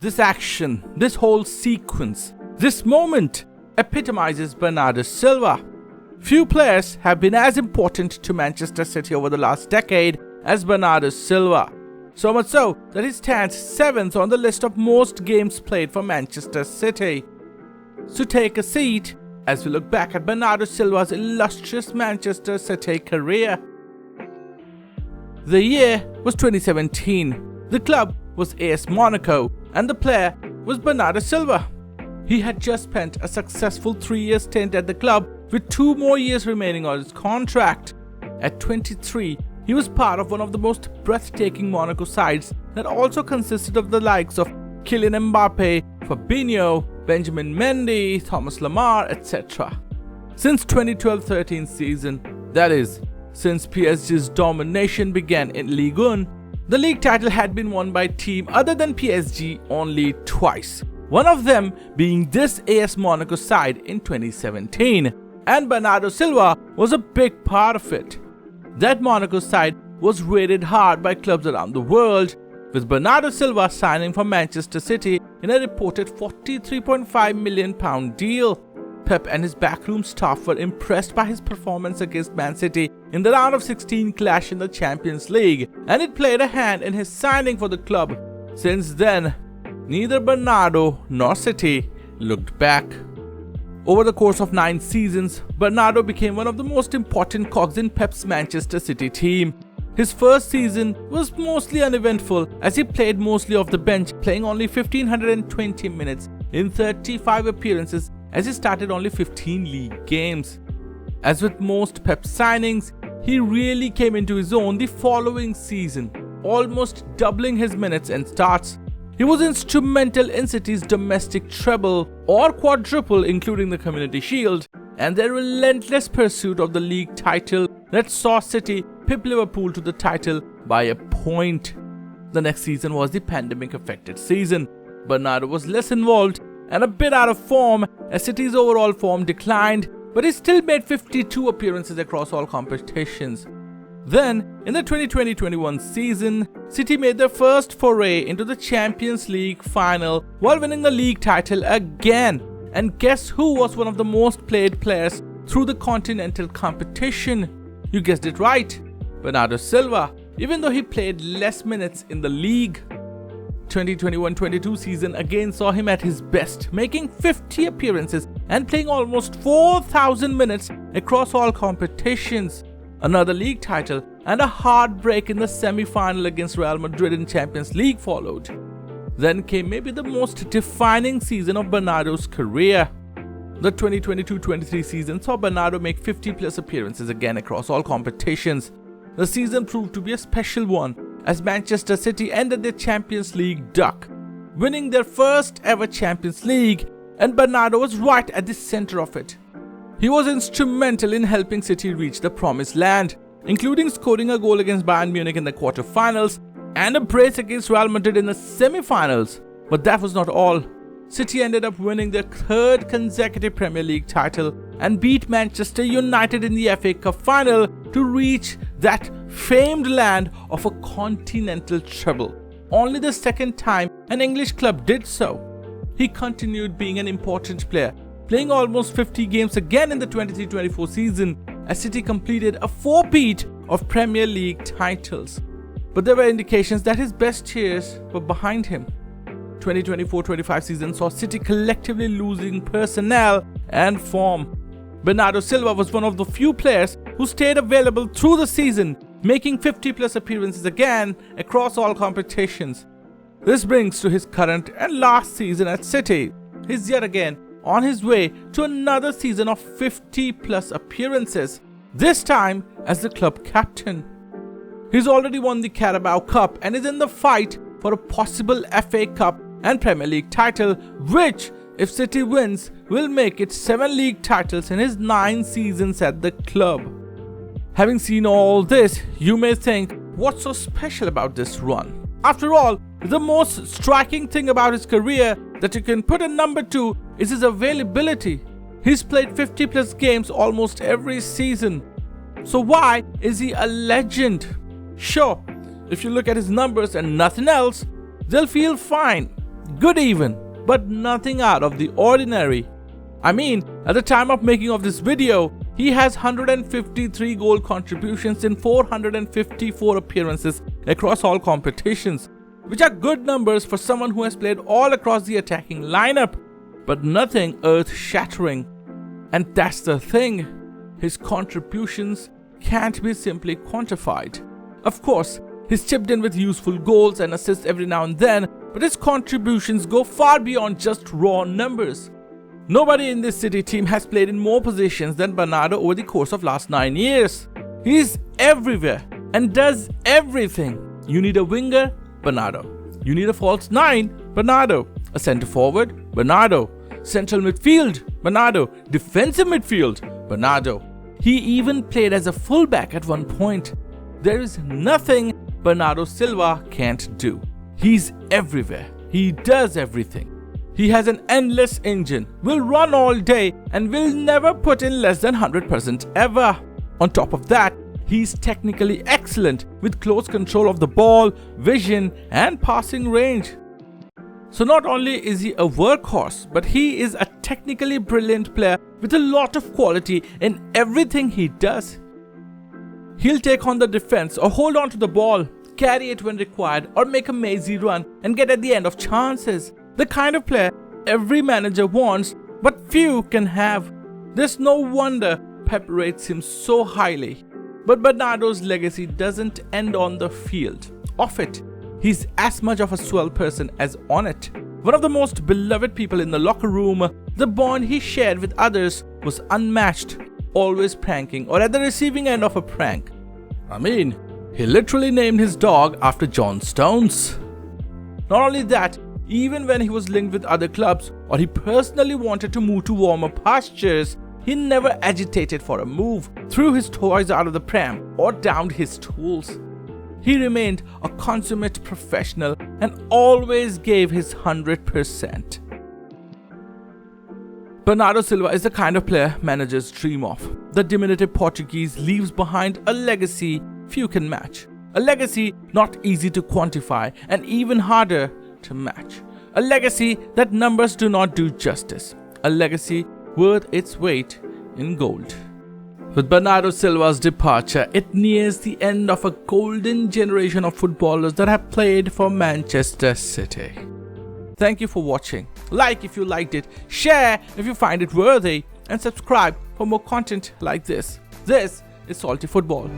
This action, this whole sequence, this moment epitomizes Bernardo Silva. Few players have been as important to Manchester City over the last decade as Bernardo Silva. So much so that he stands 7th on the list of most games played for Manchester City. So take a seat as we look back at Bernardo Silva's illustrious Manchester City career. The year was 2017. The club was AS Monaco and the player was Bernardo Silva. He had just spent a successful 3-year stint at the club with 2 more years remaining on his contract. At 23, he was part of one of the most breathtaking Monaco sides that also consisted of the likes of Kylian Mbappe, Fabinho, Benjamin Mendy, Thomas Lemar, etc. Since 2012-13 season, that is, since PSG's domination began in Ligue 1, the league title had been won by a team other than PSG only twice. One of them being this AS Monaco side in 2017, and Bernardo Silva was a big part of it. That Monaco side was rated hard by clubs around the world, with Bernardo Silva signing for Manchester City in a reported £43.5 million deal. Pep and his backroom staff were impressed by his performance against Man City in the round of 16 clash in the Champions League, and it played a hand in his signing for the club. Since then, neither Bernardo nor City looked back. Over the course of 9 seasons, Bernardo became one of the most important cogs in Pep's Manchester City team. His first season was mostly uneventful as he played mostly off the bench, playing only 1,520 minutes in 35 appearances as he started only 15 league games. As with most Pep signings, he really came into his own the following season, almost doubling his minutes and starts. He was instrumental in City's domestic treble or quadruple, including the Community Shield, and their relentless pursuit of the league title that saw City pip Liverpool to the title by a point. The next season was the pandemic-affected season. Bernardo was less involved and a bit out of form as City's overall form declined, but he still made 52 appearances across all competitions. Then, in the 2020-21 season, City made their first foray into the Champions League final while winning the league title again. And guess who was one of the most played players through the continental competition? You guessed it right, Bernardo Silva, even though he played less minutes in the league. 2021-22 season again saw him at his best, making 50 appearances and playing almost 4,000 minutes across all competitions. Another league title and a heartbreak in the semi-final against Real Madrid in Champions League followed. Then came maybe the most defining season of Bernardo's career. The 2022-23 season saw Bernardo make 50+ appearances again across all competitions. The season proved to be a special one as Manchester City ended their Champions League duck, winning their first ever Champions League, and Bernardo was right at the center of it. He was instrumental in helping City reach the promised land, including scoring a goal against Bayern Munich in the quarterfinals and a brace against Real Madrid in the semi-finals. But that was not all. City ended up winning their 3rd consecutive Premier League title and beat Manchester United in the FA Cup final to reach that famed land of a continental treble. Only the 2nd time an English club did so. He continued being an important player, playing almost 50 games again in the 23-24 season as City completed a 4-peat of Premier League titles. But there were indications that his best years were behind him. 2024-25 season saw City collectively losing personnel and form. Bernardo Silva was one of the few players who stayed available through the season, making 50+ appearances again across all competitions. This brings to his current and last season at City. He's yet again on his way to another season of 50+ appearances, this time as the club captain. He's already won the Carabao Cup and is in the fight for a possible FA Cup and Premier League title, which, if City wins, will make it 7 league titles in his 9 seasons at the club. Having seen all this, you may think, what's so special about this run? After all, the most striking thing about his career that you can put a number to is his availability. He's played 50+ games almost every season. So why is he a legend? Sure, if you look at his numbers and nothing else, they'll feel fine. good even, but nothing out of the ordinary. I mean, at the time of making of this video, he has 153 goal contributions in 454 appearances across all competitions, which are good numbers for someone who has played all across the attacking lineup, but nothing earth-shattering. And that's the thing, his contributions can't be simply quantified. Of course, he's chipped in with useful goals and assists every now and then, but his contributions go far beyond just raw numbers. Nobody in this City team has played in more positions than Bernardo over the course of last 9 years. He's everywhere and does everything. You need a winger? Bernardo. You need a false 9? Bernardo. A centre forward? Bernardo. Central midfield? Bernardo. Defensive midfield? Bernardo. He even played as a fullback at one point. There is nothing Bernardo Silva can't do. He's everywhere. He does everything. He has an endless engine, will run all day and will never put in less than 100% ever. On top of that, he's technically excellent with close control of the ball, vision and passing range. So not only is he a workhorse, but he is a technically brilliant player with a lot of quality in everything he does. He'll take on the defense or hold on to the ball, carry it when required or make a mazy run and get at the end of chances. The kind of player every manager wants, but few can have. There's no wonder Pep rates him so highly. But Bernardo's legacy doesn't end on the field. Off it, he's as much of a swell person as on it. One of the most beloved people in the locker room, the bond he shared with others was unmatched, always pranking or at the receiving end of a prank. I mean, he literally named his dog after John Stones. Not only that, even when he was linked with other clubs or he personally wanted to move to warmer pastures, he never agitated for a move, threw his toys out of the pram or downed his tools. He remained a consummate professional and always gave his 100%. Bernardo Silva is the kind of player managers dream of. The diminutive Portuguese leaves behind a legacy few can match. A legacy not easy to quantify and even harder to match. A legacy that numbers do not do justice. A legacy worth its weight in gold. With Bernardo Silva's departure, it nears the end of a golden generation of footballers that have played for Manchester City. Thank you for watching. Like if you liked it, share if you find it worthy, and subscribe for more content like this. This is Salty Football.